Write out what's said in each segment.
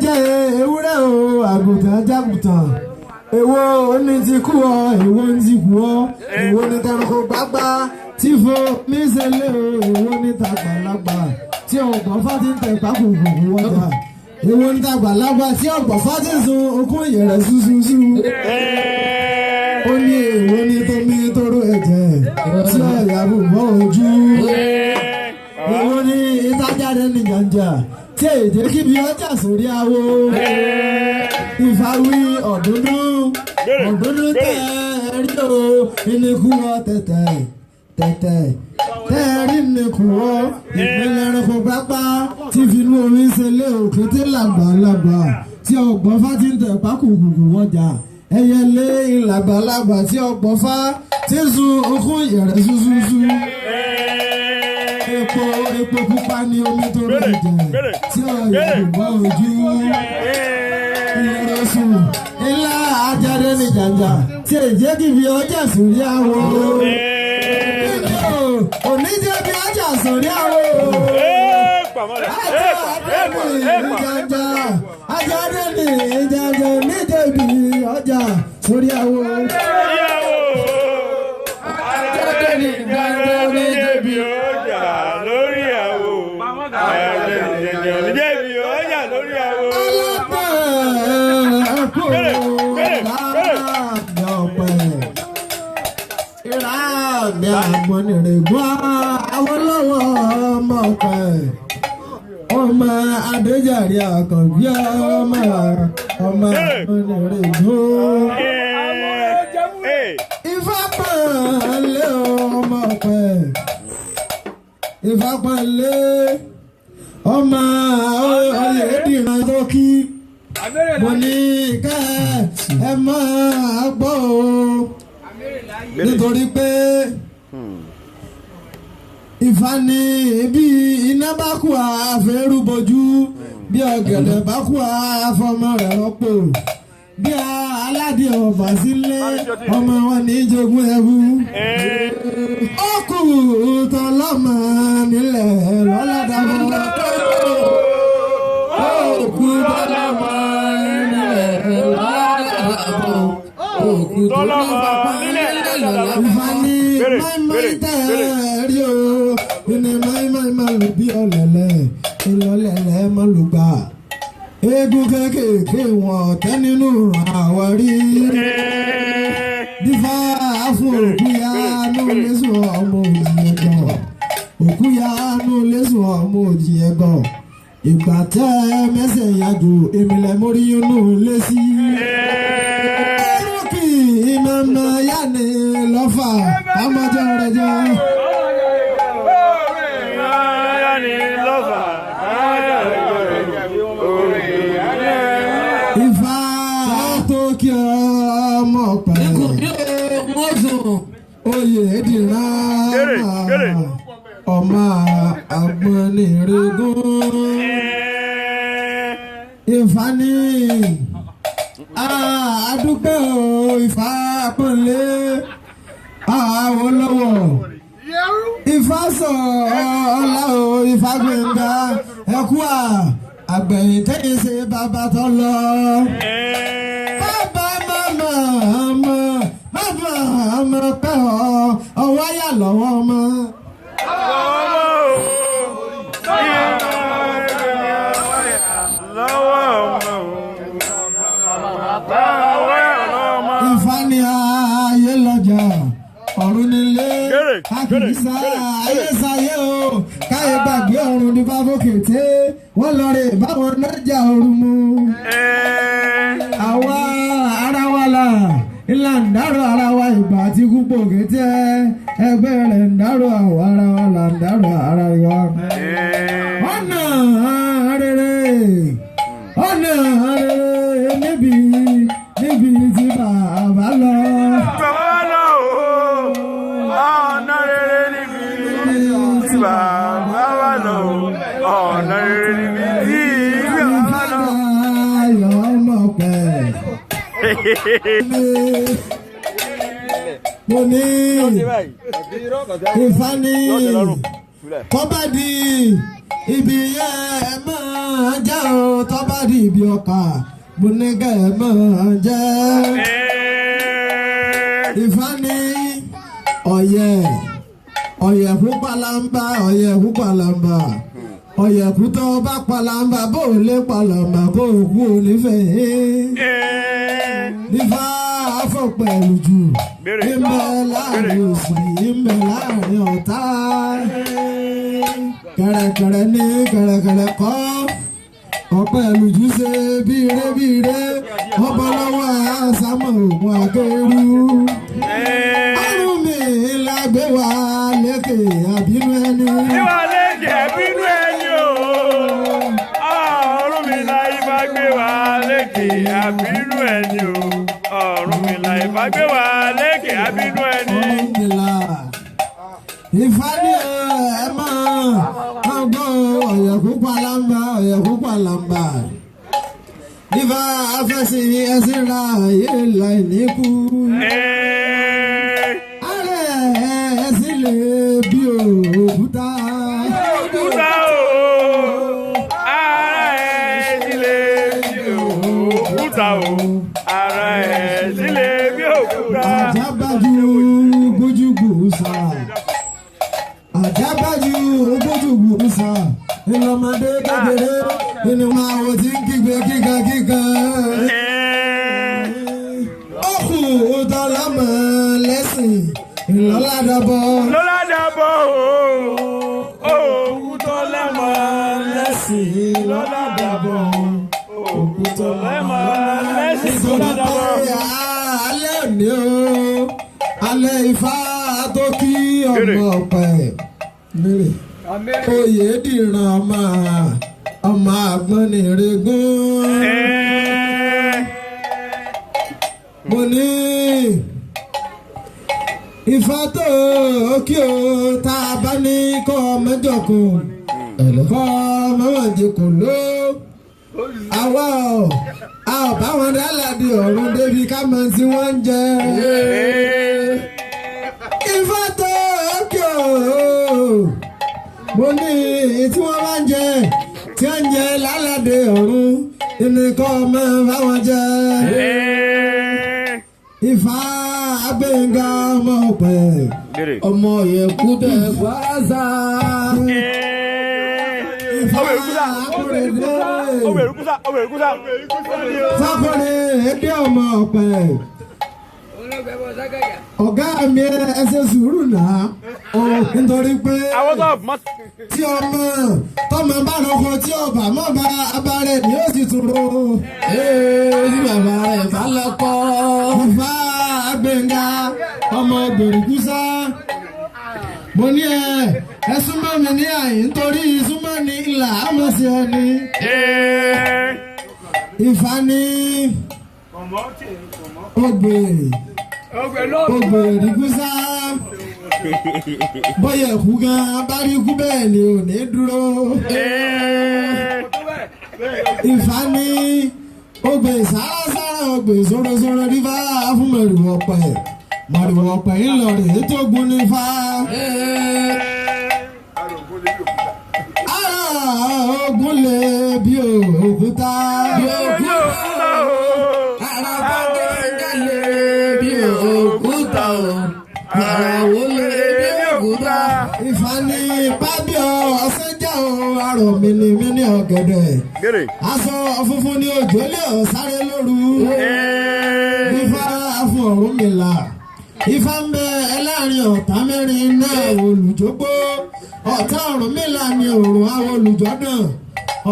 jẹ́ ewúrẹ́ o àgùntàn jágùntàn èwo ní ti kú ọ èwo ní ti kú ọ èwo ní tẹnukọ gbágbá tí fo mí ṣẹlẹ̀ o èwo ní tàgbàlagbà tí ọgbọ́n fati ń tẹ pákòkò wọ́jà èwo ní tàgbàlagbà tí ọgbọ́n fati ń sun okùn ìyẹ̀rẹ̀ ṣuṣuṣu ó ní èwo ní tómi tóró ẹ̀jẹ̀ tí ọ̀yà bùbọ̀ ojú èwo ní ìtajáde ní jàǹjà tí èdè kíbi ọjà sórí awo ìfàwí ọ̀dúndún tẹ̀ rí o ìníkù ọ tẹ̀tẹ̀ tẹ̀rí ìníkù ọ ìpínlẹ̀ ẹranko pápá tí finú omi ṣẹlẹ̀ òkété làgbàlagbà tí ọgbọ́n fá ti ń tẹ̀ pákòkòkò wọjà ẹyẹlé ìlàgbàlagbà tí ọgbọ́n fá ti ń sun okùn ìyẹ̀rẹ̀ ṣuṣuṣu. Epo pupa ni omi tó rẹ̀ jẹ̀ tí ọ̀yà ìbọn ojú ìrẹsùn ilá ajáde ní jàǹjà tí èjé kìbi ọjà sórí àwọ̀ oníjẹ́ bí ọjà sórí àwọ̀ ajáde ní jàǹjà oníjẹ́ bí ọjà sórí àwọ̀ ajáde ní jàǹjà oníjẹ́ bí ọjà lórí àwọ̀ oníjẹ́ bí ọjà lórí àwọ̀. Mi àgbọ̀nìrègbọ́ Awólọ́wọ̀ ọmọ ọ̀pẹ ọmọ Adéjàre Àkànbí ọmọ àgbọ̀nìrègbọ́ Ìfápọ̀nlé ọmọ ọ̀pẹ Ìfápọ̀nlé ọmọ Oyèdìran tó kí mo ní ká ẹ máa gbọ́ o nítorí pé Ifá ní bí iná bá kú àfẹ́rúbojú bí ọ̀gẹ̀dẹ̀ bá kú àfọmọ rẹ̀ rọ́pò bí aládé ọ̀fà sílé ọmọ wọn ní jogún ẹrú ó kù tán lọ́mọ nílẹ̀ lọ́ládàbọ̀ ó kù tán lọ́mọ nílẹ̀ lọ́ládàbọ̀ ó kù tán lọ́mọ nílẹ̀ lọ́ládàbọ̀. Ifá ní máìmáì tẹ̀rí o ní máìmáì máa lù bí ọ̀lẹ̀lẹ̀ ìlọ̀lẹ̀lẹ̀ máa lù gbà eégún kéékèèké wọn tẹ́ nínú àwárí dífá fún òkúyánú lẹ́sùn ọmọ òjì ẹ̀gàn òkúyánú lẹ́sùn ọmọ òjì ẹ̀gàn ìgbà tẹ́ mẹ́sẹ̀ yàjò èmìlẹ̀ mórí inú lẹ́sí ẹrúkì ìmọ̀nà yáni lọ́fà àmọ́jọ́ rẹ̀ jẹ́. Oyèdìran ọmọ àgbọ̀nìrègún Ifá ní àdúgbò Ìfápọ̀nlé Awólọ́wọ̀ Ifá sọ ọlá o Ifá Gbénga ẹkú àgbẹ̀yìn tẹ́yìn ṣe bàbá tó lọ. Ọmọ pẹ́ ọwọ́ yà lọ́wọ́ ọmọ. Ifá ní ayé lọ́jà ọ̀run nílé àkìsà ayé sáyé o káyé gbàgbé ọ̀run ní bábókété wọ́n lọ rè báwọn nájà ọ̀run mu. Àwa ara wa là ilà ń dárò ara wa ìgbà tí kúpò kété ẹgbẹ́ rẹ̀ ń dárò àwọn ara wa là ń dárò ara wa. ọ̀nà rere níbi tí bàbá lọ. ọ̀nà rere níbi tí bàbá wà lọ. ọ̀nà rere níbi tí bàbá lọ. ayọ̀ ọmọ pẹ̀. Mo ní Ifá ní kọ́bá di ibi yẹn ẹ máa jẹ́ o tó bá di ibi ọkà mo ní kẹ́ ẹ máa jẹ́. Ifá ní ọ̀yẹ̀kú palamba ọ̀yẹ̀kú palamba ọ̀yẹ̀kú tó bá palamba bó lè palamba kó kú onífẹ̀ẹ́. Ifá afọ̀pẹ̀lú jù ìmẹ̀ láàrin òsì ìmẹ̀ láàrin ọ̀tá. Kẹ̀rẹ̀kẹ̀rẹ̀ ní kẹ̀rẹ̀kẹ̀rẹ̀ kọ́ ọ̀pẹ̀lú jù ṣe bíire ọba lọ́wọ́ àṣàmọ̀ ògùn akẹ́rù. Ọrùn mi la gbé wa lékè àbínú ẹni. Ìwà lékè àbínú ẹni o. Ọrùn mi la ibà gbé wa lékè àbínú ẹni o. Ọrùn mi la ibà gbé wa lékè àbínú ẹni. Ifá ní ẹ máa gbọ́ ọ̀yẹ̀kú palamba ọ̀yẹ̀kú palamba. Ifá afẹ́sí ẹsìn ra ayé láì níkú. Ààrẹ ẹsìn lè bí òkúta. Òkúta o. Ààrẹ ẹsìn lè bí òkúta o. Ààrẹ ẹsìn lè bí òkúta. Àjábájú gbójúgbò sá. Àjábájú gbójúgbò sá. Ìlọmọdé kékeré inú máa wò tí ń kígbe kíkan. Ọkùn tọ́lámọ lẹ́sìn ìlọ́ládàbọ̀. Lọ́ládàbọ̀ o. Òkú tọ́lámọ lẹ́sìn ìlọ́ládàbọ̀. Òkú tọ́lámọ lẹ́sìn ìlọ́ládàbọ̀. Alẹ́ òní o, alẹ́ Ifá tó kí ọmọ ọ̀pẹ. Oyè dìran ọmọ àgbọnnìrègún. Mo ní Ifá tó kí o tá a bá ní kọ́ mẹ́jọ kan kọ́ mọ́wọ́njẹ kò ló. Àwa a ò bá wọn dálàdì ọ̀run débi ká mọ tí wọ́n ń jẹ. Ifá tó kí o mo ní tí wọ́n bá ń jẹ tí wọ́n ń jẹ lálàdé ọ̀run ìnìkan ọmọ báwọn jẹ. Ifá Gbénga ọmọ ọ̀pẹ ọmọ Ọ̀yẹ̀kú tẹ gbàzà. Ifá Akúrèdé Fákúrè èdè ọmọ ọ̀pẹ. Ọ̀gá mi ẹ ṣe sùúrù náà nítorí pé tí tọmọ bá lọkọ tí ọba mọ bá abalẹ ni ó sì tún ro. Tí bàbá ẹ̀ bá lọ́kọ́. Ifá Gbénga ọmọ Gbèrúkúsá. Mo ní ẹ súnmọ́ mi ní àyè nítorí súnmọ́ ní ìlà àmọ́sí ẹni. Ifá ní Gbèrúkúsá. Bóyá ẹ̀kú gan bá rí ikú bẹ́ẹ̀ ni ò ní dúró. Ifá ní Ògbè sárasára ògbè sórosóró nífà fún mẹ̀rìwọ̀ ọ̀pẹ. Mẹ̀rìwọ̀ ọ̀pẹ ńlọrọ̀ ètò ògùn nífà. Ogun lè bí òkúta. Ara bá gẹ́gẹ́ lè bí òkúta. Ara wo lè bí òkúta. Ifá ní bábíọ̀ ọ̀sẹ̀ jẹ́ àrọ̀ mìnìmìnì ọ̀gẹ̀dẹ̀. Aṣọ funfun ni òjò lè sáré lóru. Ifá fún Ọ̀rúnmìlà. Ifá ń bẹ láàrin ọ̀tá mẹ́rin náà olùjógbó. Ọ̀tá Ọ̀rúnmìlà ni òrùn àwọn olùjọ́dàn.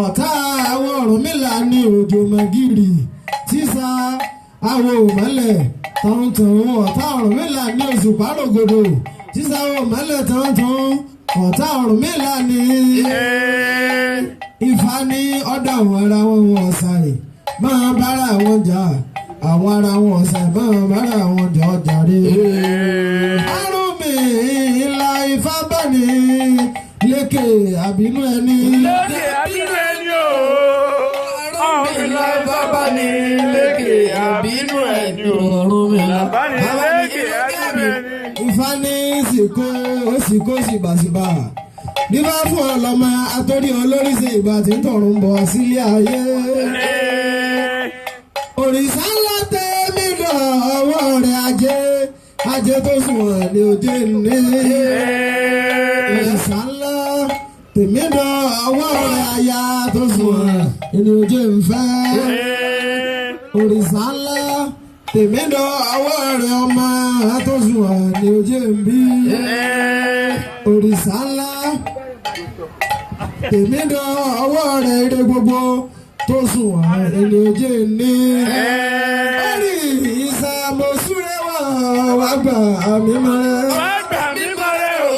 Ọ̀tá àwọn Ọ̀rúnmìlà ni òjò mẹ́gìrì. Tísà àwọn òmọ́lẹ̀ tọ̀hún-tọ̀hún. Ọ̀tá Ọ̀rúnmìlà ni òṣùpá rògbòdò. Tísà àwọn òmọ́lẹ̀ tọ̀hún-tọ̀hún. Ọ̀tá Ọ̀rúnmìlà ni. Ifá ní ọ̀dọ̀ àwọn ará wọn ọ̀sàrè máa bára wọn jà. Àwọn ará wọn ọ̀sàrè máa bára wọn jà ọ̀jàre. Ọ̀rúnmìlà Ifá bá ní lékè àbínú ẹni. Lékè àbínú ẹni o. Ọ̀rúnmìlà Ifá bá ní lékè àbínú ẹni o. Ọ̀rúnmìlà bá ní lékè àbínú ẹni. Ifá ní sìkó sìbàsìbà. Díbá fún ọlọ́mọ àtọ́rí olórí sí ìgbà tí ń tọ̀run bọ̀ sílé ayé. Òrìṣà ńlá tẹ́mí lọ ọwọ́ rẹ̀ ajé tó sùn ní òde ní. Òrìṣà ńlá tèmi lọ ọwọ́ rẹ̀ aya tó sùn ní òde ń fẹ́. Òrìṣà ńlá tèmi lọ ọwọ́ rẹ̀ ọmọ tó sùn ní òde ń bí. Òrìṣà ńlá tèmi lọ ọwọ́ rẹ̀ ire gbogbo tó sùn ẹni ojú ní. Orí ìsàmùsúré wà gbà mí mọ́rẹ́. Wá gbà mí mọ́rẹ́ o.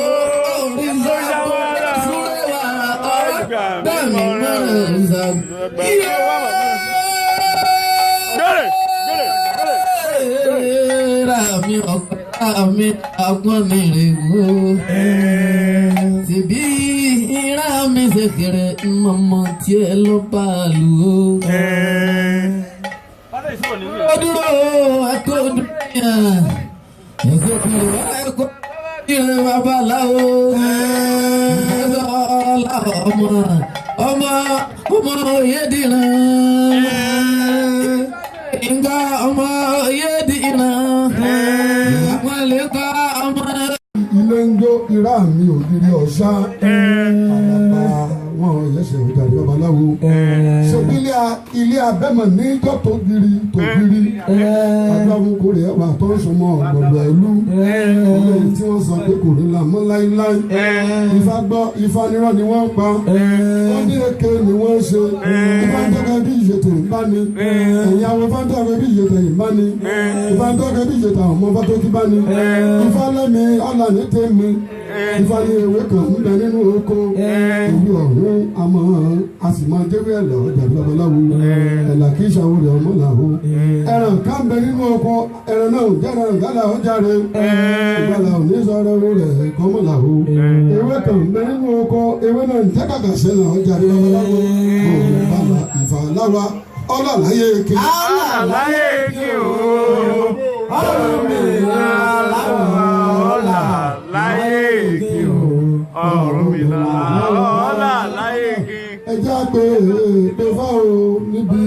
Orí ìsàmùsúré wà gbà mí mọ́rẹ́. Mi ọgbọ́n mi rè wò. Tìbí ìrà mi ṣe kéré mọ́mọ́ tí ẹ ló bá lù ó. Ó dúró ẹ̀kọ́ dúró yẹn. Ẹ̀kọ́ dúró ẹ̀kọ́ dúró babaláwo. Ẹ̀kọ́ ọ̀la ọmọ Oyèdìran. Nga ọmọ Oyèdìran. Àpọ̀lẹ́kọ̀ ọmọ. Ilé ń jó ìrá mi ògiri ọ̀sá. Àlàbà wọn yẹsẹ̀ òjàre babaláwo. Ṣèbí ilé abẹ́mọ̀ ní ìjọ tó giri. Agbáwo kórè ẹwà tó ń sọmọ ọ̀gbọ̀gbọ̀ ìlú. Olóyè tí wọ́n sọ pé kò ní là mọ́ láíláí. Ifá gbọ́ Ifá nírọ̀ ni wọ́n pa. Wọ́n ní èké ni wọ́n ṣe. Ifá ń tọ́ka bí ìṣètò ìbá ni. Ẹ̀yin àwọn Ifá ń tọ́ka bí ìṣètò ìbá ni. Ifá ń tọ́ka bí ìṣètò àwọn ọmọ bá tó kí bá ni. Ifá lẹ́mi ọ̀là ní tèmi. Ifá ní ewé kan ń bẹ nínú oko. Èyí ọ̀hún àmọ́ a sì máa jẹ́wé ẹ̀lọ́ ọ̀jàre babaláwo. Ẹ̀là kì í ṣàwòrán ọmọ làwọ. Ẹran ká ń bẹ nínú oko. Ẹran náà ò jẹ́ra ìgbàlà ọ̀jàre. Ìgbàlà ò ní sọ̀rọ̀ rẹ̀ kọ́mọ́ làwọ. Ewé kan ń bẹ nínú oko. Ewé náà ń jẹ́ kàkà ṣẹlẹ̀ ọ̀jàre babaláwo. Bàbá ìfàláwa ọlọ́láyé eke. Ọlọ́láyé eke o. Ọ̀rọ̀ mi láwọn ọlọ́láyé eke o. Ọ̀rọ̀ mi ọlọ́láyé eke. Ẹ jẹ́ pé fáwọn níbi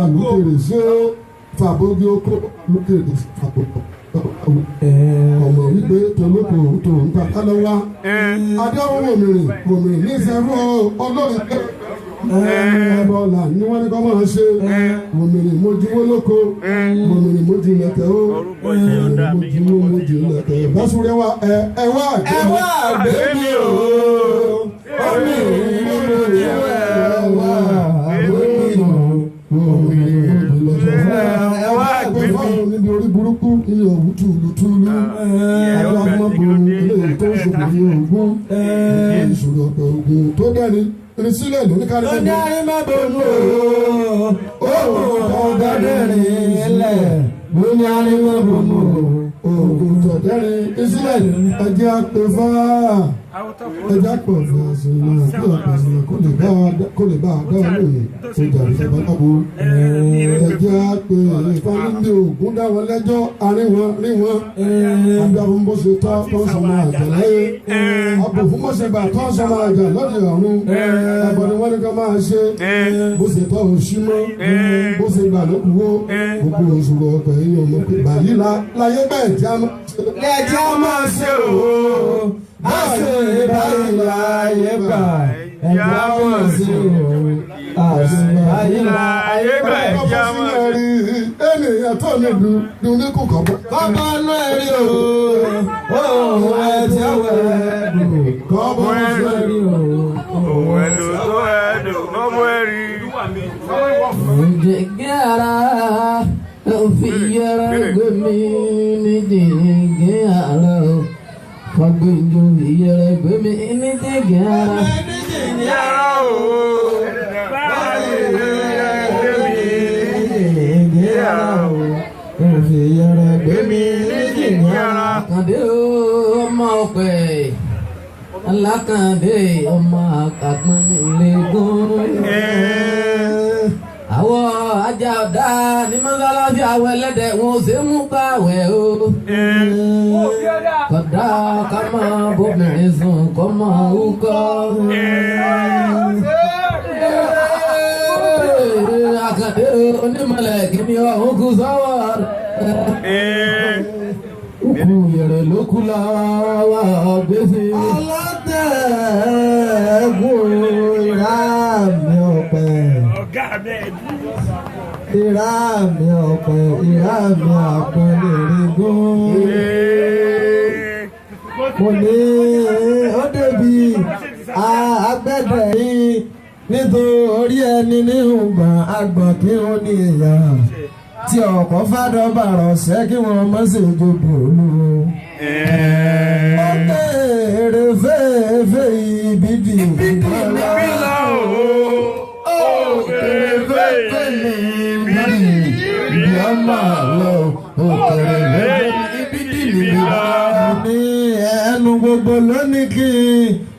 àlùkèrè ṣé fàbójú oko lókèrè fàbójú ọmọ wípé tolóko tó ń ta kálọ́wá. Adéwọ̀n wòmìnrin ní ìṣẹ́fọ́ ọlọ́rin pé ẹ̀bọ̀là ni wọ́n ní kọ́ máa ṣe. Wòmìnrin mojú lóko. Wòmìnrin mojú lẹ̀kẹ̀ ó. Mojú lẹ̀kẹ̀. Básúrẹ́ wa ẹ wá àgbẹ̀mí o. Omi ìmọ̀lẹ́ ẹ wá àgbẹ̀mí o. Wòmìnrin mojú lẹ̀kẹ̀. Ẹ wá àgbẹ̀mí o. Níbi orí burúkú ní òwú túlùtúlù. Àjọ àmọ́bù ilé tó ń ṣòkò ní ògún. Ìṣòro ọ̀pẹ̀ ògùn tó dẹ́ni. Irisílẹ̀ lóní kárí mẹ́bí. Lóní má bọ̀nú o, ọ̀gádẹ́rin ilẹ̀. Lóní má bọ̀nú o, ọ̀gádẹ́rin ìsílẹ̀ ẹjẹ́ àpèfà. Ẹjẹ́ àpèfà sínú àpèfà kó lè bá a dá lóyè tó jàre babaláwo. Ẹjẹ́ àpèfà níbi ògún dá wọn lẹ́jọ́ àárín wọn. Àbí àwọn bó ṣe tọ́ tó ń sọmọ àjà láyé. Àbò fún bó ṣe bà tó ń sọmọ àjà lọ́dẹ ọ̀run. Ẹ̀bọ̀n ni wọ́n ní ká máa ṣe. Bó ṣe tọ́ òṣì mọ́. Bó ṣe gbà ló kúwó. Gbogbo òṣùwọ̀n ọ̀pẹ̀ yìí ọmọ pé báyìí láyé bẹ́ẹ̀ tí a máa ṣe o. Bá ṣe báyìí láyé gbà ẹ̀jẹ̀ á máa ṣe o. Báyìí láyé gbà ẹ̀jẹ̀ á máa ṣe o. Ènìyàn tó ní dùn ní kúkọ̀ bọ̀. Kọ́bọ̀ náà rí o. Òun ẹ̀jẹ̀ wẹ̀ dùn. Kọ́bọ̀ náà rí o. Òun ẹ̀dùn tó ẹ̀dùn kọ́bọ̀ ẹ̀rí. Jẹ̀gẹ́ra òfìyẹ́ra gbẹ̀mí ní jẹ̀gẹ́ra fagbẹ́jọ ìyẹ́ra gbẹ̀mí ní jẹ̀gẹ́ra. Yàrá o. Òfìyẹ́ra gbẹ̀mí ní jẹ̀gẹ́ra. Àkàndé ọmọ ọ̀pẹ alákàndé ọmọ àpọ̀nlẹ̀gùn. àwọn ajá ọ̀dà ní mọ́sálásí àwọn ẹlẹ́dẹ̀ wọn ò ṣe mú gbàwẹ̀ o. kódà ká máa bóbìnrin sùn kó máa wúkọ́. àkàndé onímọ̀lẹ̀ kìíní ọ̀hún kù sọ́wọ́ rẹ̀. òkú yẹrẹ ló kú láwa gbèsè. alátẹ̀ẹ́gùn ìhà mi ọ̀pẹ. ìhà mi ọ̀pẹ ìhà mi àpẹ lèrè gún. mo ní ó débi agbẹ́dẹ̀ yìí nítorí ẹni ní ìgbà àgbọ̀n kí ó ní ìyá tí ọkọ̀ fàdọ́bà rọ̀ṣẹ́ kí wọ́n mọ̀ sí ìjọba olú. ọ̀tẹ̀ èrè fẹ́ẹ́fẹ́ ìbídì ìbílá o. èrè fẹ́ẹ́fẹ́ ìbídì ìbílá lọ. òkèrè lẹ́gbẹ̀ẹ́ ìbídì ìbílá. ní ẹnu gbogbo lónìí kí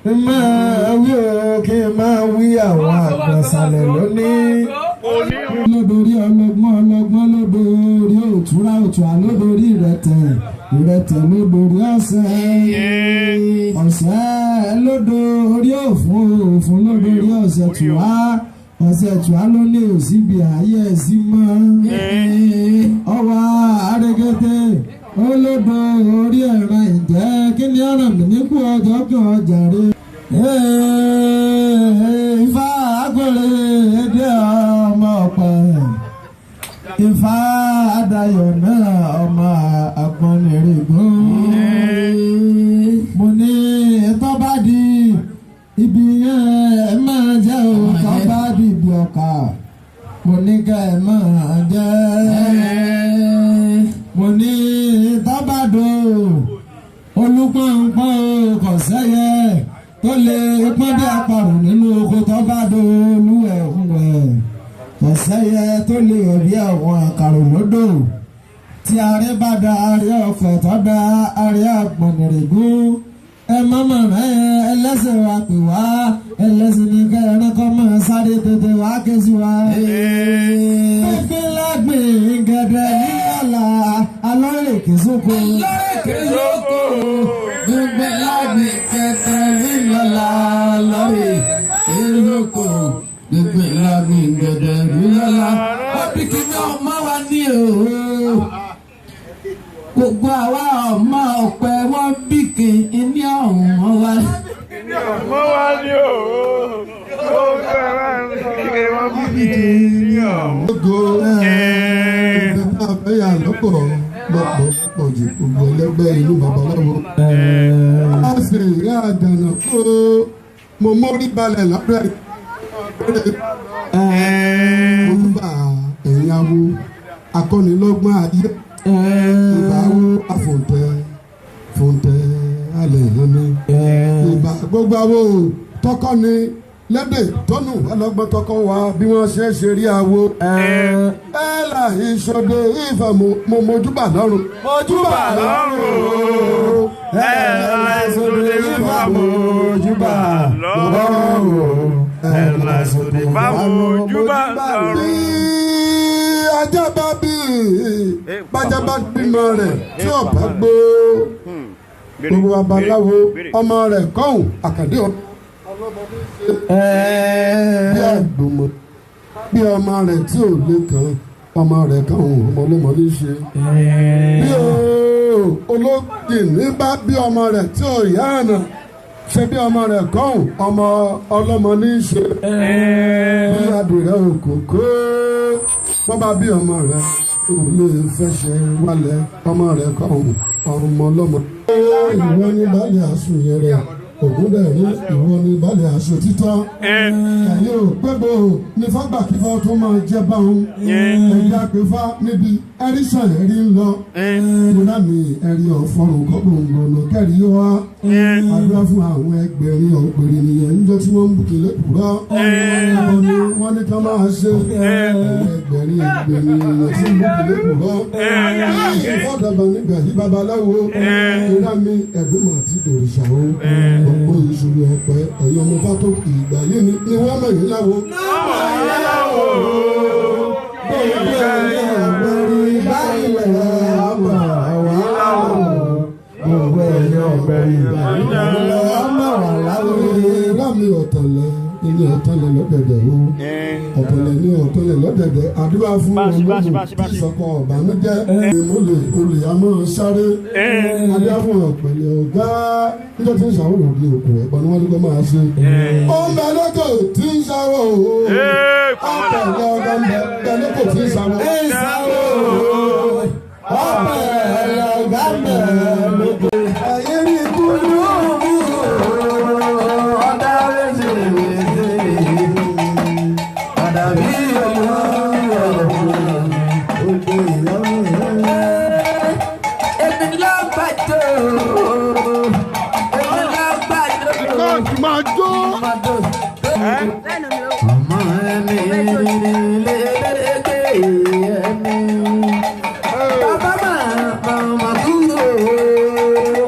n máa wí o kí n máa wí àwọn àgbàsálẹ̀ lónìí. lódòrí ọlọ́gbọ́n ọlọ́gbọ́n lódòrí òtúrá òtúrá lódòrí ìrẹ̀tẹ̀ ìrẹ̀tẹ̀ lódòrí ọ̀sẹ̀ ọ̀sẹ̀ lódòrí òfun òfun lódòrí ọ̀sẹ̀ tùwá ọ̀sẹ̀ tùwá ló ní òsínbi ayé ẹ̀sìn mọ́ ọwọ́ àrẹ́gẹ́dẹ́ olódòrí ẹ̀rọ ìjẹ́ kí ni ọ̀rọ̀ mi ní kú ọjọ́ kí ọjà rẹ̀. Ifá agbèrè èdè ọmọ ọ̀pẹ Ifá adayọ̀ náà ọmọ àgbọ̀nrẹ̀gùn. mo ní tó bá di ibi yẹn máa jẹ́ o tó bá di ibi ọkà mo ní ká ẹ máa jẹ́. mo ní tó bá do olùpọ̀npọ̀n kò sẹ́yẹ tó lè pọ́n bí àparò nínú oko tó bá do olúwẹ̀ ńwẹ̀ kò sẹ́yẹ tó lè rí àwọn àkàrò lódò tí aré bá da aré ọ̀fẹ́ tó da aré àgbọ̀nrẹ̀gùn. ẹ mọ́mọ́ rẹ̀ ẹlẹ́sìn wa pè wá ẹlẹ́sìn ní kẹrin kọ́ mọ́ sáré tètè wá ké sí wa. pípín lágbìn gẹ̀dẹ̀ níyàlá alọ́rèké sóko. alọ́rèké sóko. pípín lágbìn gẹ̀dẹ̀ níyàlá alọ́rèké sóko. pípín lágbìn gẹ̀dẹ̀ níyàlá. ọbí kìíní ọmọ wa ní o. gbogbo àwa ọmọ ọ̀pẹ wọn bí kìíní ọ̀hún wọn wá. Mo wá ní o, ó fẹ́ràn kí wọ́n bí ní ọ̀hún. Gbogbo ìgbà àbẹ́yà lọ́pọ̀ jù gbogbo ẹlẹ́gbẹ́ ìlú babaláwo. A sì rí àjànà kó mo mórí balẹ̀ lọ́dọ̀ ẹ̀. Mo bá ẹ̀yìn awo akọ́nilọ́gbọ́n ayé. Ìbáwo àfòǹtẹ̀ alẹ́ ìhànmi. Ìbá gbogbo awo tọkọ ni lẹ́dẹ̀ tọ́nù ọlọ́gbọ́n tọkọ wa bí wọ́n ṣe rí awo. Ẹ là ìṣòde ìfà mo mojúbà lọ́rùn. Mojúbà lọ́rùn. Ẹ là ìṣòde ìfà mojúbà lọ́rùn. Ẹ là ìṣòde ìfà mojúbà lọ́rùn. Ajá bá bí bájá bá bímọ rẹ̀ tí ọ̀bá gbó gbogbo babaláwo ọmọ rẹ̀ kọ́hùn àkàdé ọ̀rọ̀. Bí àgbòmọ̀ bí ọmọ rẹ̀ tí ò lè kàn ọmọ rẹ̀ kọ́hùn ọmọ ọlọ́mọ ní ṣe. Bí ológìní bá bí ọmọ rẹ̀ tí ò yá àná ṣe bí ọmọ rẹ̀ kọ́hùn ọmọ ọlọ́mọ ní ṣe. Bí adùrẹ́ òkòkò wọ́n bá bí ọmọ rẹ̀ olè fẹsẹ̀ wálẹ̀ ọmọ rẹ̀ kọ́hùn ọmọ ọlọ́mọ. Ìwọ ní balẹ̀ àsùn yẹn rẹ̀ ògùn dẹ̀ ní ìwọ ní balẹ̀ àsùn títọ́. Ẹ̀yẹ ò pẹ́bọ̀ ní fágbàkífọ́ tó máa jẹ́ báwọn. Ẹ̀yà pẹ́fà níbi ẹ̀rí sàn ẹ̀rí ń lọ. Ìlànà ẹ̀rí ọ̀fọ̀rùn kọ́gbọ̀ngbọ̀nà kẹ́rì wá. àdúrà fún àwọn ẹgbẹ̀rin ọ̀gbẹ̀rin nìyẹn níjọ́ tí wọ́n ń bùkún lẹ́kùrọ́ wọ́n ní ká máa ṣe ẹgbẹ̀rin nìyẹn tí ń bùkún lẹ́kùrọ́ ìfọ̀dàbà nígbà yí babaláwo ìrá mi ẹ̀dùnmọ̀ àti ìdòrìṣà o gbogbo ìṣòro ọ̀pẹ ẹ̀yọ́ ọmọ bá tó ìgbà yìí ni wọ́n mọ̀ yín láwo. Lámi ọ̀tọ̀lẹ̀ ilé ọ̀tọ̀lẹ̀ lọ́dẹ̀dẹ̀ o ọ̀tọ̀lẹ̀ ní ọ̀tọ̀lẹ̀ lọ́dẹ̀dẹ̀ àdúrà fún olóògùn ìsọ̀kan ọ̀bánújẹ́ olè àmọ́ sáré àdúrà fún ọ̀pẹ̀lẹ̀ ọ̀gá níjọ́ tí ń ṣàwọ̀ òde òkú ẹ̀pọ̀ ni wọ́n ní kó máa ṣe. ó ń bẹ lóko tí ń ṣàwọ̀ o ọ̀pẹ̀lẹ̀ ọ̀gá ń bẹ lóko tí ń ṣàwọ̀ ọ̀pẹ̀lẹ̀ ọ̀gá ń bẹ lóko. ẹ̀yẹ́ ní kúlú mi ọ̀dà rẹ̀ ṣe àdàbí ọmọ ògbó ìyàwó èmi lágbàdo èmi lágbàdo. ìkọ́ọ̀tù máa jó. ọmọ ẹni lélẹ́gẹ́ ẹni. bàbá máa dúró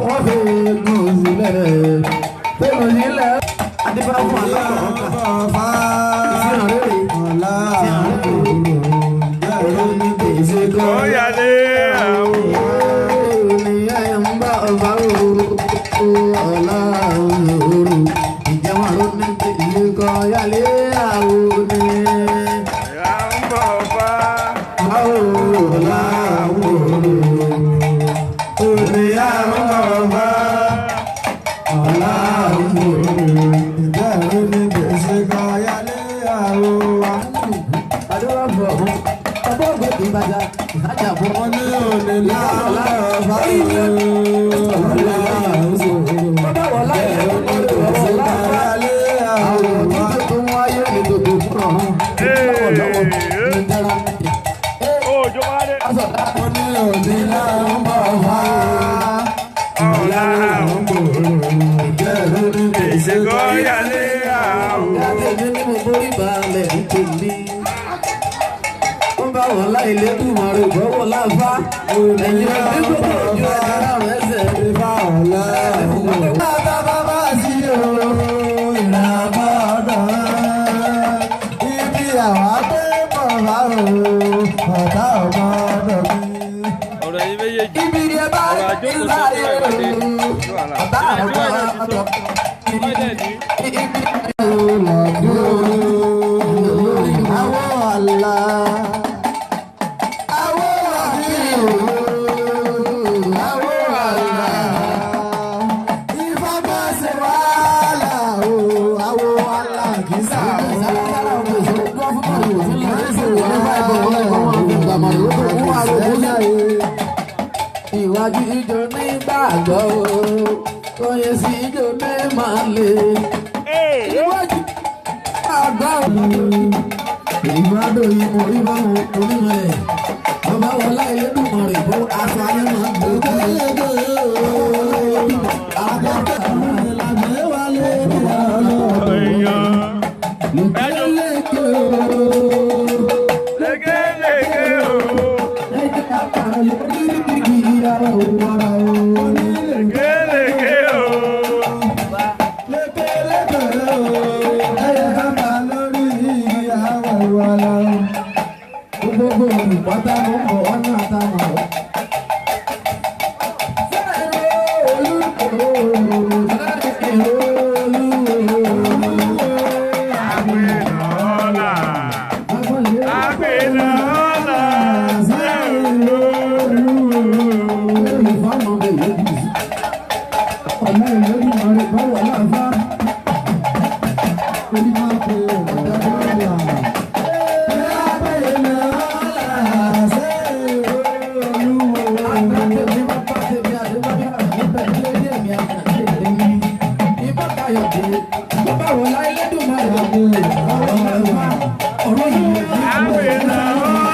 wọ́n fi gùn sílẹ̀ pẹ̀lú nílẹ̀. adébáwò fún aláàbọ̀ Oyale ìwájú ìjọ ní gbàgbọ́ o oyè sí ìjọ ní máa lè ìwájú àgbà ìgbàdo ìmọ̀ ìbámu onímọ̀ ẹ̀ ọba wọlé ẹlẹ́dùnmọ̀ rẹ̀ fún aṣọ ayé máa gbé kúrò àgbàdo ìlànà wálé Ọ̀rọ̀ yìí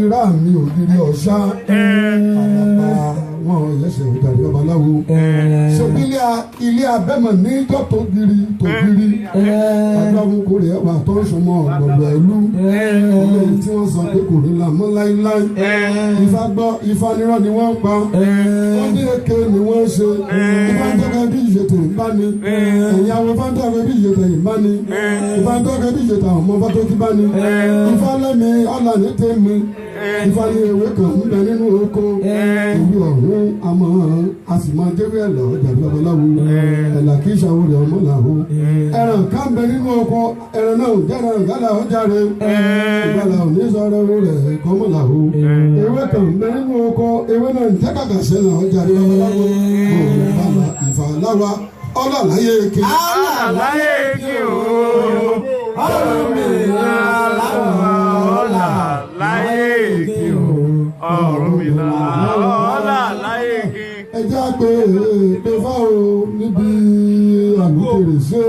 irá mi ògiri ọ̀ṣá àlàbà wọn yẹsẹ̀ òjàre babaláwo ṣebí ilé abẹ́mọ̀ ní ìjọ tó giri adágún kórè ẹwà tó ń sọmọ ọ̀gbọ̀gbọ̀ ìlú ilé tí wọ́n sọ pé kò ní là mọ́ láíláí Ifá gbọ́ Ifá nírọ̀ ni wọ́n pa wọ́n ní èké ni wọ́n ṣe Ifá ń tọ́ka bí ìṣètò ìbáni ẹ̀yìn àwọn Ifá ń tọ́ka bí ìṣètò ìbáni Ifá ń tọ́ka bí ìṣètò àwọn ọmọ bá tó kí báni Ifá lẹ́mi ọ̀là ní tèmi Ifá ní ewé kan ń bẹ nínú oko ìlú ọ̀hún àmọ́ a sì máa jẹ́wé ẹ̀lọ́ ọjà babaláwo ẹ̀là kì í ṣàwòrán ọmọ làwọ ẹran ká ń bẹ nínú oko ẹran náà ò jẹ́ra ìgbàlà ọjà rẹ ìgbàlà ò ní sọ̀rọ̀ owó rẹ̀ kọ́ mọ́ làwọ ewé kan ń bẹ nínú oko ewé náà ń jẹ́ kàkà ṣẹlẹ̀ ọjà rẹ babaláwo bàbá ìfàláwa ọlọ́láyé kí. Ọlọ́láyé kí o ọ̀rọ̀ mi láwọn ọlọ́láyé kí o ọ̀rọ̀ mi ọlọ́láyé kí. ẹ jẹ́ pé fáwọn níbi àlùkèrè ṣé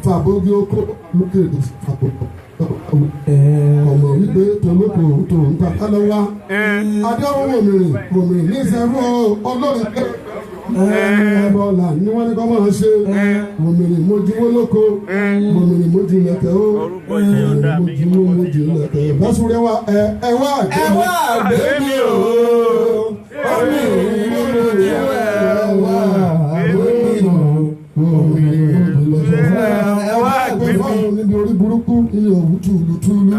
fàbógi oko lókèrè fàbógi ọmọ wípé tolóko tó ń ta kálọ́wá adéwọ́ òmìnirin ní ìṣẹ́rú ọlọ́rin pé ẹ̀bọ̀là ni wọ́n ní kọ́ máa ṣe òmìnirin mojú lóko òmìnirin mojú lẹ̀kẹ́ ó mojú lẹ̀kẹ́ básúrẹ́wà ẹ̀wà àgbẹ̀mí o òmìnirin mojú ẹ̀wà àgbẹ̀mí o òmìnirin mojú lẹ̀kẹ́ ẹ̀wà àgbẹ̀mí níbi orí burúkú ilé òwú túlùtúlù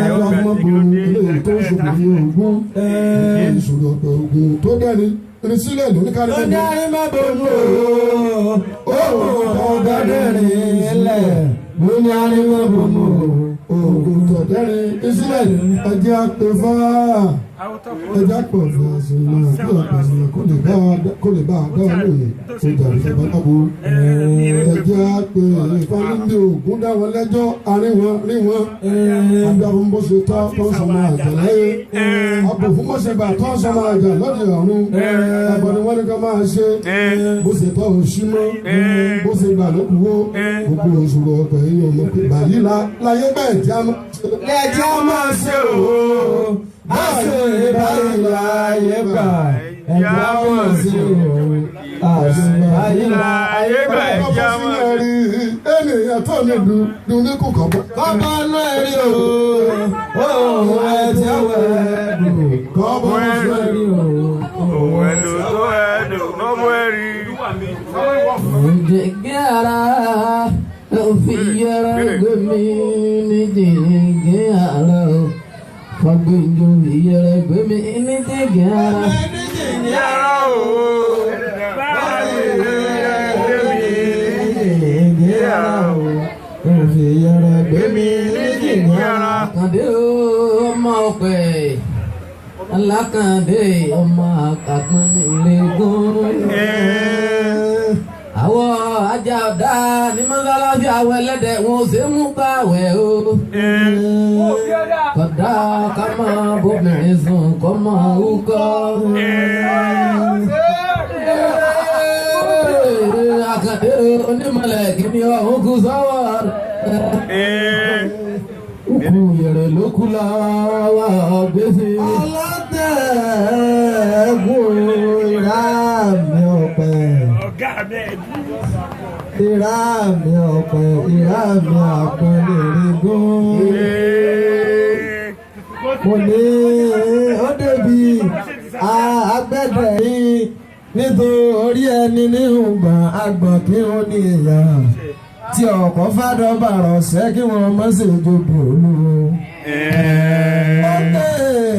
àjọ ọmọbìnrin ilé tó ṣòkò ní ogún ìṣòro ọ̀pẹ̀ ogun tó dẹ́ni irisílẹ̀ lóníkàlẹ́ tó dárí má bòmú oògùn tó dárí ilẹ̀ lóní àríwá bòmú oògùn tó dárí ìsílẹ̀ ẹjẹ́ àpèfà ẹjẹ́ àpèfà ṣùgbọ́n bí ọ̀pẹ̀sìn kò lè bá a dá lónìí tó jàre ṣẹ̀bá lábo ẹjẹ́ àpèfà níbi oògùn dá wọn lẹ́jọ́ àárín wọn rí wọn adáhùn bó ṣe tọ́ tó ń sọmọ àjà láyé àbòfún bó ṣe bà tó ń sọmọ àjà lọ́dẹ ọ̀run ẹ̀bọ̀ ni wọ́n ní ká máa ṣe bó ṣe tọ́ òṣì mọ́ bó ṣe gbà ló kúwó gbogbo òṣùwọ̀n ọ̀pẹ̀ yìí ọmọ pé báyìí láyé bẹ́ẹ̀ jẹ́ máa ṣe o bá ṣe báyìí láyé gbà ẹ̀já máa ṣe o báyìí láyé gbà ẹ̀já máa ṣe o. ènìyàn tó ní dùn ní kúkọ̀ bọ́. kọ́bọ̀ náà rí o òun ẹ̀jẹ̀ wẹ̀ kọ́bọ̀ náà rí o òun ẹ̀dùn tó ẹ̀dùn kọ́bọ̀ ẹ̀rí. Jẹ̀gẹ́ ara fi yẹra gbẹ̀mí ní jẹ̀gẹ́ ara fagbẹ́jọ fi yẹra gbẹ̀mí ní jẹ̀gẹ́ ara. Yàrá o Jẹ̀gẹ́ ara fi yẹra gbẹ̀mí ní jẹ̀gẹ́ ara. Àkàndé ọmọ ọ̀pẹ alákàndé ọmọ àpọnlẹ́gùn. Àwọn ajá ọ̀dà ní mọ́sálásí àwọn ẹlẹ́dẹ̀ wọn ò ṣe mú gbàwẹ̀ o. Kódà ká máa bóbìnrin sùn kọ́ máa wúkọ́. Àkàndé onímọ̀lẹ̀ kìíní ọ̀hún kù sọ́wọ́. Òkú yẹ̀rẹ̀ ló kú láwa gbèsè. Ọlọ́tẹ̀ẹ̀gùn ìhà mi ọ̀pẹ. Ìhà mi ọ̀pẹ, ìhà mi àpẹẹrẹgùn. Mo ní ó débi agbẹ́dẹ̀ yìí nítorí ẹni ní ìgbà àgbọ̀n kí ó ní ìyá. Tí ọkọ̀ fádọ́ bàrọ̀ ṣẹ́ kí wọ́n mọ́ sí ìjọba olú.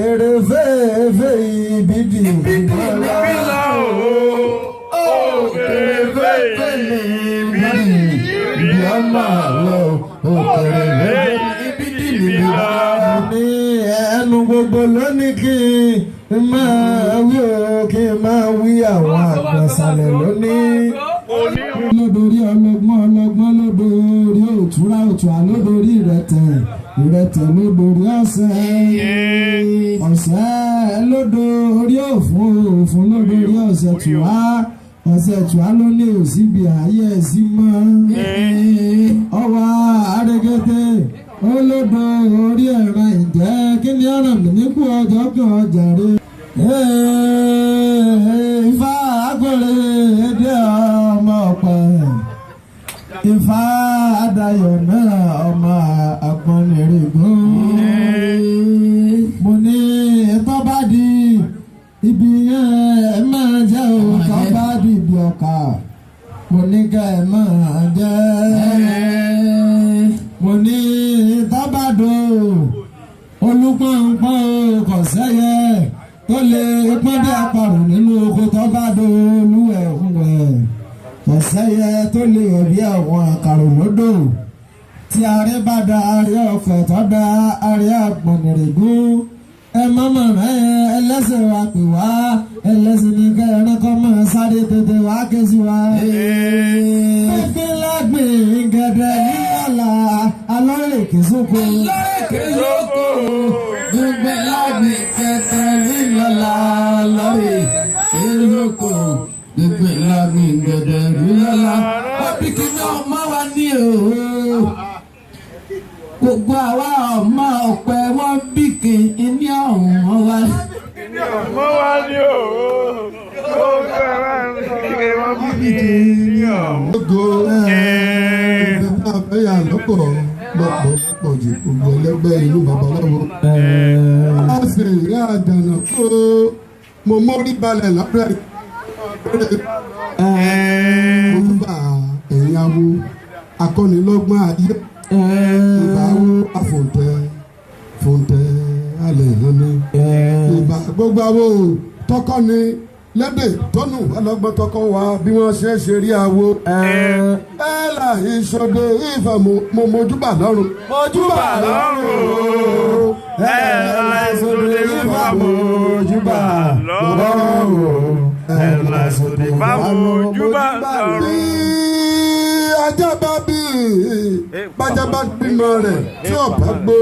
Èrè fèèfé ìbídì ìbílá o. Èrè fèèfé ìbídì ìbílá lọ. Èrè fèèfé ìbídì ìbílá. Ní ẹnu gbogbo lónìí kí n máa wí o kí n máa wí àwọn àgbàsàlẹ̀ lónìí. Lódòrí ọlọ́gbọ́n lódòrí òtúrá òtúrá lódòrí ìrẹ̀tẹ̀ lódòrí ọ̀sẹ̀ lódòrí òfun lódòrí ọ̀sẹ̀ tùwá ló ní òsíbi ayé ẹ̀sí mọ́. Ọwọ́ àrẹ́gẹ́dẹ́ olódòrí ẹ̀rọ ìjẹ́ kí ni ní ọ̀rọ̀ mi ní kú ọjọ́ kan ọjà rẹ̀. Ifá agbóre èdè ọmọ ọ̀pẹ. Ifá adayọ̀ náà ọmọ àpọ̀nìrìngún. Mo ní tó bá di ibi yẹn máa jẹ́ o, tó bá di ibi ọkà. Mo ní ká ẹ máa jẹ́. Mo ní tó bá do olùpọ̀npọ̀n kò sẹ́yẹ tó lè pọ́n bí àparò nínú oko tó bá do olúwẹ̀wẹ̀. Kò sẹ́yẹ tó lè rí àwọn àkàrò lódò. Tí aré bá da aré ọ̀fẹ́ tó da aré àpọ̀nìrìngún. Ẹ mọ́mọ́ rẹ̀ ẹlẹ́sìn wa pè wá, ẹlẹ́sìn ní kẹrin kọ́ mọ́ sáré tètè wá ké sí wa. Pépé lágbìn gẹ̀dẹ̀ níyàlá alọ́rèké sóko. Alọ́rèké sóko. Pépé lágbìn gẹ̀dẹ̀ níyàlá alọ́rèké sóko. Pépé lágbìn gẹ̀dẹ̀ níyàlá. Ọ̀bìnkì náà máa wá ní o. Gbogbo àwa ọmọ ọ̀pẹ wọn bí kì í ní ọ̀hún wọn wá. Mo wá ní o, ó fẹ́ràn kí wọ́n bí ní ọ̀hún. Gbogbo ìgbà àbẹ́yà lọ́pọ̀ jù gbogbo ẹlẹ́gbẹ́ ìlú babaláwo. A sì rí àjànà kó mo mórí balẹ̀ lábẹ́ olùbà ẹ̀yìn awo akọ́nilọ́gbọ́n ayé. Ìbáwo àfòǹtẹ̀ alẹ́ ìhànnì. Ìbá gbogbo àwo tọkọ ni lédè tónù ọlọ́gbọ́n tọkọ wa bí wọ́n ṣe rí àwo. Ẹ là ìṣòde ìfà mo mojúbà lọ́rùn. Mojúbà lọ́rùn. Ẹ là ìṣòde ìfà mojúbà lọ́rùn. Ẹ là ìṣòde ìfà mojúbà lọ́rùn. Ajá bá bí bájá bá bímọ rẹ̀ tí ọ̀bá gbó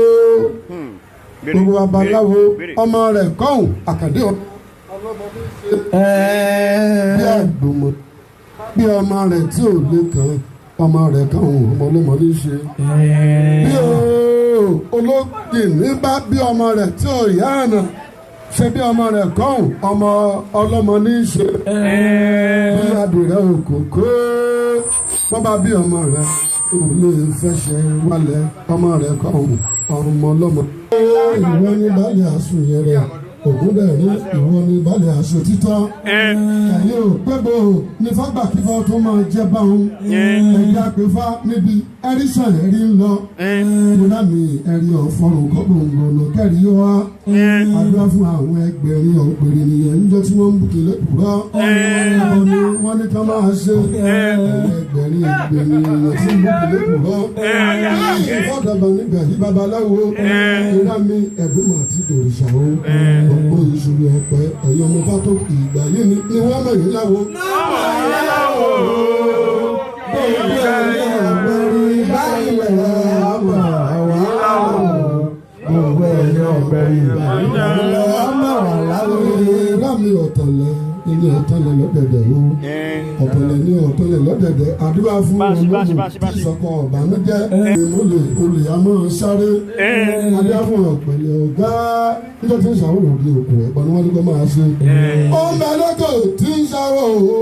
gbogbo babaláwo ọmọ rẹ̀ kọ́hùn àkàdé bí àgbòmọ̀ bí ọmọ rẹ̀ tí ò lè kàn ọmọ rẹ̀ kọ́hùn ọmọ ọlọ́mọ ní ṣe bí olóògì ní bá bí ọmọ rẹ̀ tí ò yá àná ṣe bí ọmọ rẹ̀ kọ́hùn ọmọ ọlọ́mọ ní ṣe bí adùrẹ́ òkòkò wọ́n bá bí ọmọ rẹ̀ olè fẹsẹ̀ wálẹ̀ ọmọ rẹ̀ kọ́ ọmọ ọlọ́mọ. Ìwọ ní balẹ̀ àsùn yẹn rẹ̀ ògùn dẹ̀ ní ìwọ ní balẹ̀ àsùn títọ́. Ẹ̀yẹ ò pẹ́bọ̀ ní fágbàkífọ́ tó máa jẹ́ báwọn. Ẹ̀yà pẹ́fà níbi ẹ̀rí sàn ẹ̀rí ń lọ. Ìrora mi ẹ̀rí ọ̀fọ̀rùn kọ́gbọ̀ngbọ̀nà kẹ́rì wá. Àdúrà fún àwọn ẹgbẹ̀rin ọ̀gbẹ̀rin nìyẹn níjọ́ tí wọ́n ń bùkún lẹ́kùrọ́. Wọ́n ní ká máa ṣe ẹgbẹ̀rin nìyẹn tí ń bùkún lẹ́kùrọ́. Ìfọ̀dàbà nígbà yí babaláwo. Ìrora mi ẹ̀dùn àti dòrìṣà o. Gbogbo ìṣòro ọ̀pẹ ẹ̀yọ́ ọmọ bá tó ìgbà yìí ni wọ́n mọ̀ yín láwo. Rámi ọ̀tọ̀lẹ̀ ilé ọ̀tọ̀lẹ̀ lọ́dẹ̀dẹ̀ o ọ̀tọ̀lẹ̀ ní ọ̀tọ̀lẹ̀ lọ́dẹ̀dẹ̀ àdúrà fún olóògùn tí sọkọ ọ̀bánújẹ́ olè àmọ́ sáré àdúrà fún ọ̀pẹ̀lẹ̀ ọ̀gá nígbà tí ń ṣàwòrán òde òkú ẹ̀pọ̀ ni wọ́n ní kó máa ṣe. Ó ń bẹ lọ́kọ̀ tí ń ṣàwọ̀ o.